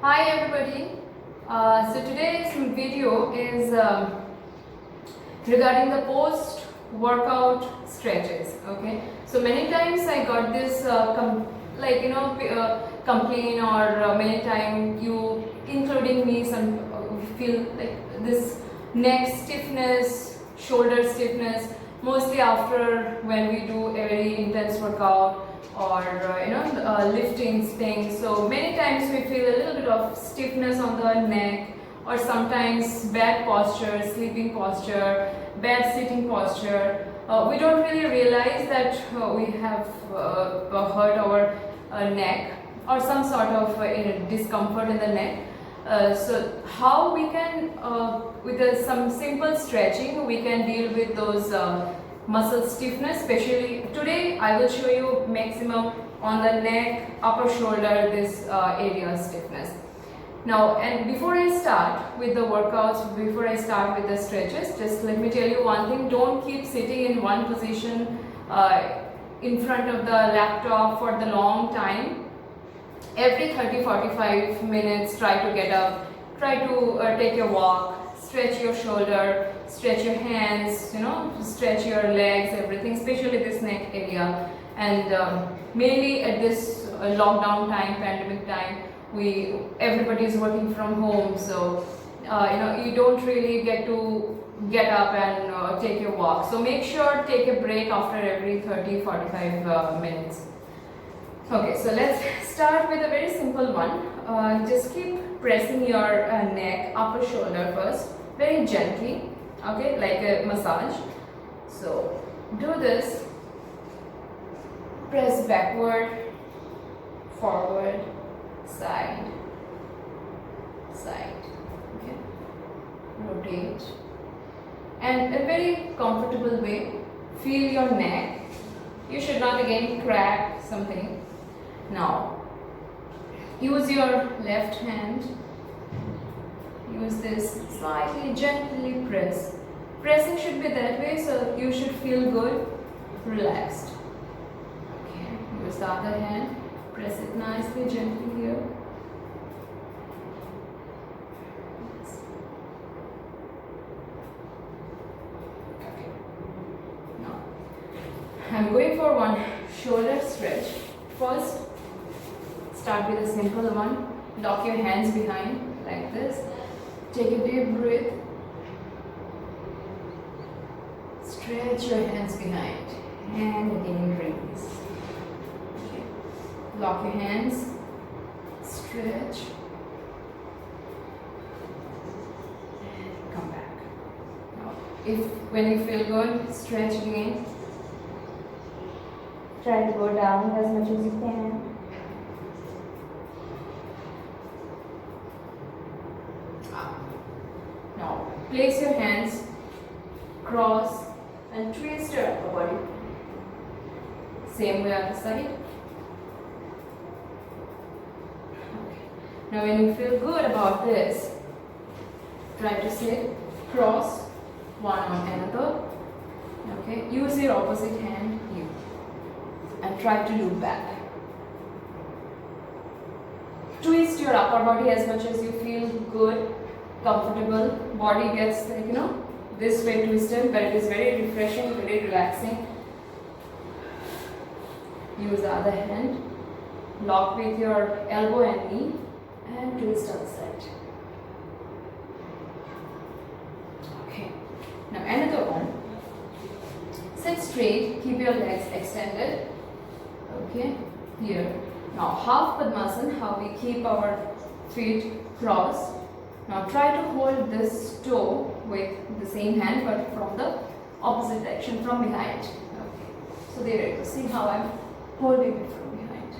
Hi everybody. So today's video is regarding the post workout stretches. Okay. So many times I got this complaint, or many times you, including me, some feel like this neck stiffness, shoulder stiffness, mostly after when we do a very intense workout or lifting things. So many times we feel a little bit of stiffness on the neck, or sometimes bad posture, sleeping posture, bad sitting posture. We don't really realize that we have hurt our neck, or some sort of discomfort in the neck. So how we can, with some simple stretching, we can deal with those muscle stiffness. Especially today I will show you maximum on the neck, upper shoulder, this area stiffness. Now, and before I start with the workouts, before I start with the stretches, just let me tell you one thing: don't keep sitting in one position in front of the laptop for the long time. Every 30-45 minutes try to get up, try to take a walk, stretch your shoulder, stretch your hands, stretch your legs, everything, especially this neck area. And mainly at this lockdown time, pandemic time, everybody is working from home, so you don't really get to get up and take your walk. So make sure take a break after every 30-45 minutes. Okay, so let's start with a very simple one. Just keep pressing your neck, upper shoulder first, very gently, okay, like a massage. So do this, press backward, forward, side, side, okay, rotate, and a very comfortable way, feel your neck. You should not again crack something. Now use your left hand, use this, slightly gently press. Pressing should be that way, so you should feel good, relaxed. Okay, use the other hand, press it nicely, gently here. Okay. Now I'm going for one shoulder stretch. First, start with a simple one. Lock your hands behind like this. Take a deep breath. Stretch your hands behind and again release. Okay. Lock your hands. Stretch. And come back. Now, when you feel good, stretch again. Try to go down as much as you can. Now, place your hands, cross, and twist your upper body. Same way other side. Okay. Now, when you feel good about this, try to sit cross, one on another. Okay. Use your opposite hand here, and try to loop back. Twist your upper body as much as you feel good, comfortable. Body gets this way twisted, but it is very refreshing, very relaxing. Use the other hand. Lock with your elbow and knee, and twist other side. Okay. Now another one. Sit straight. Keep your legs extended. Okay, here. Now half Padmasana, how we keep our feet crossed. Now try to hold this toe with the same hand, but from the opposite direction, from behind. Okay, so there you go. See how I'm holding it from behind.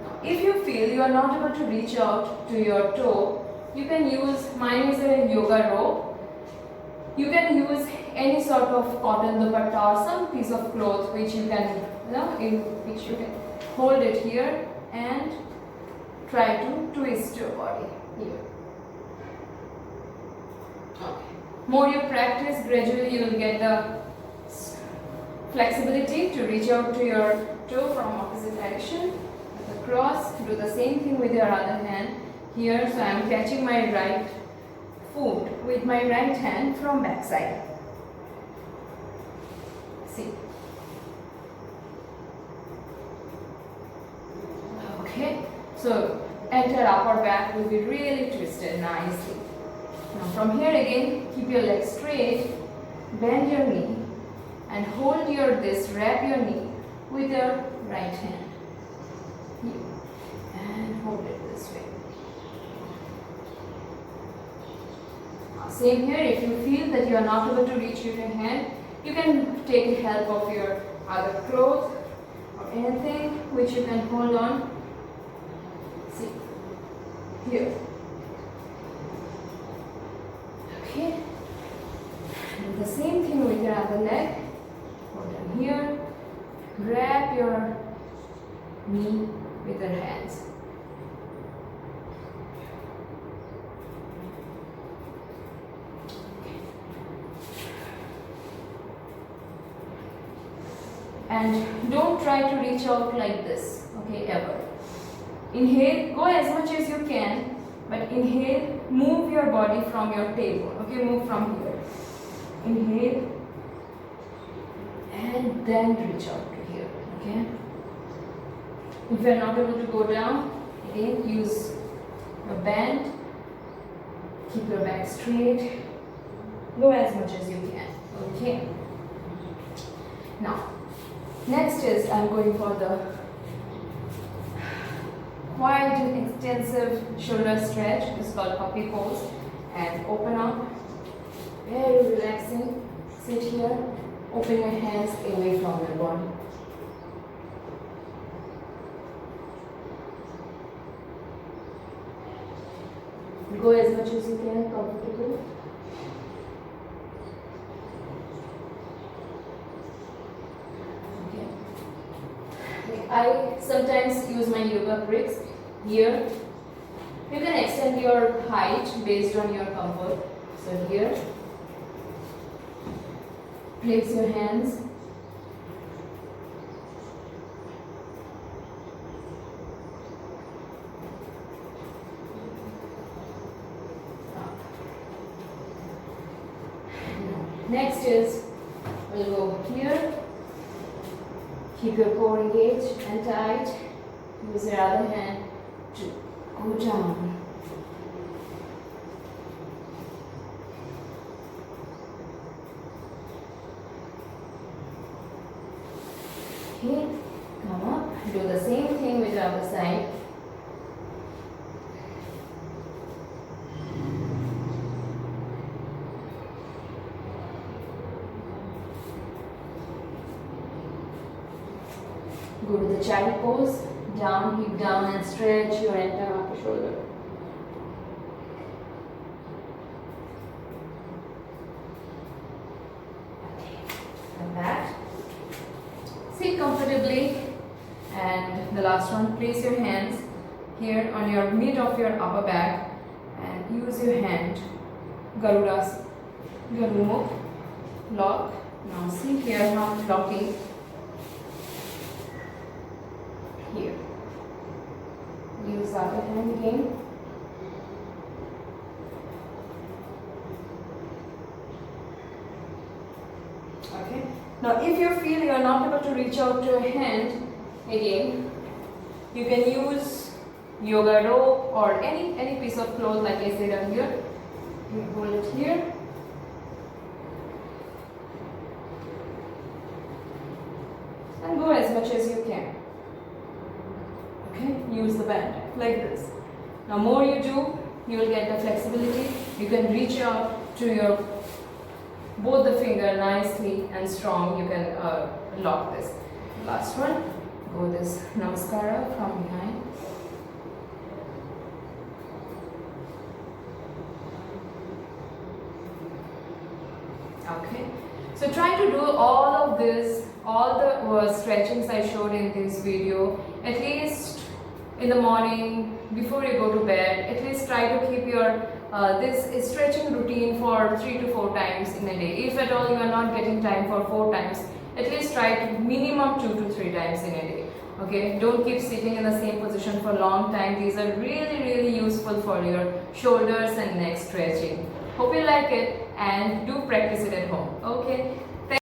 Now, if you feel you are not able to reach out to your toe, you can use, mine is a yoga rope. You can use any sort of cotton dupatta or some piece of cloth which you can, which you can hold it here and try to twist your body here. Okay. More you practice, gradually you will get the flexibility to reach out to your toe from opposite direction. across. Do the same thing with your other hand here. So I am catching my right foot with my right hand from back side. See. Okay. So entire upper back will be really twisted nicely. Now from here again, keep your legs straight, bend your knee and hold your this, wrap your knee with your right hand. Here. And hold it this way. Same here, if you feel that you are not able to reach with your hand, you can take help of your other cloth or anything which you can hold on. See, here. Okay. Do the same thing with your other leg. Hold on here. Grab your knee with your hands. And don't try to reach out like this, okay, ever. Inhale, go as much as you can, but inhale, move your body from your tailbone, okay, move from here. Inhale, and then reach out to here, okay. If you are not able to go down, again, use your band, keep your back straight, go as much as you can, okay. Now, next is I'm going for the quite extensive shoulder stretch. It's called puppy pose. And open up, very relaxing. Sit here, open your hands away from your body. Go as much as you can, comfortable. I sometimes use my yoga bricks here. You can extend your height based on your comfort. So here, place your hands. Next is, we'll go here. Keep your core engaged and tight. Use your other hand to go down. Okay, come up. Do the same thing with the other side. Go to the child pose, down, hip down and stretch your entire upper shoulder. Okay, and that. Sit comfortably, and the last one, place your hands here on your mid of your upper back and use your hand, Garuda Mukh, lock. Now see here how I'm locking. Here. Use the other hand again. Okay. Now if you feel you are not able to reach out to your hand, again, you can use yoga rope or any piece of cloth like I said earlier. You hold it here. And go as much as you can. Okay, use the band like this. Now more you do, you will get the flexibility. You can reach out to your both the finger nicely and strong. You can lock this. Last one, go this namaskara from behind. Okay, so try to do all of this, all the stretchings I showed in this video, at least in the morning before you go to bed. At least try to keep your this stretching routine for 3 to 4 times in a day. If at all you are not getting time for 4 times, at least try to minimum 2 to 3 times in a day. Okay, don't keep sitting in the same position for a long time. These are really useful for your shoulders and neck stretching. Hope you like it and do practice it at home. Okay,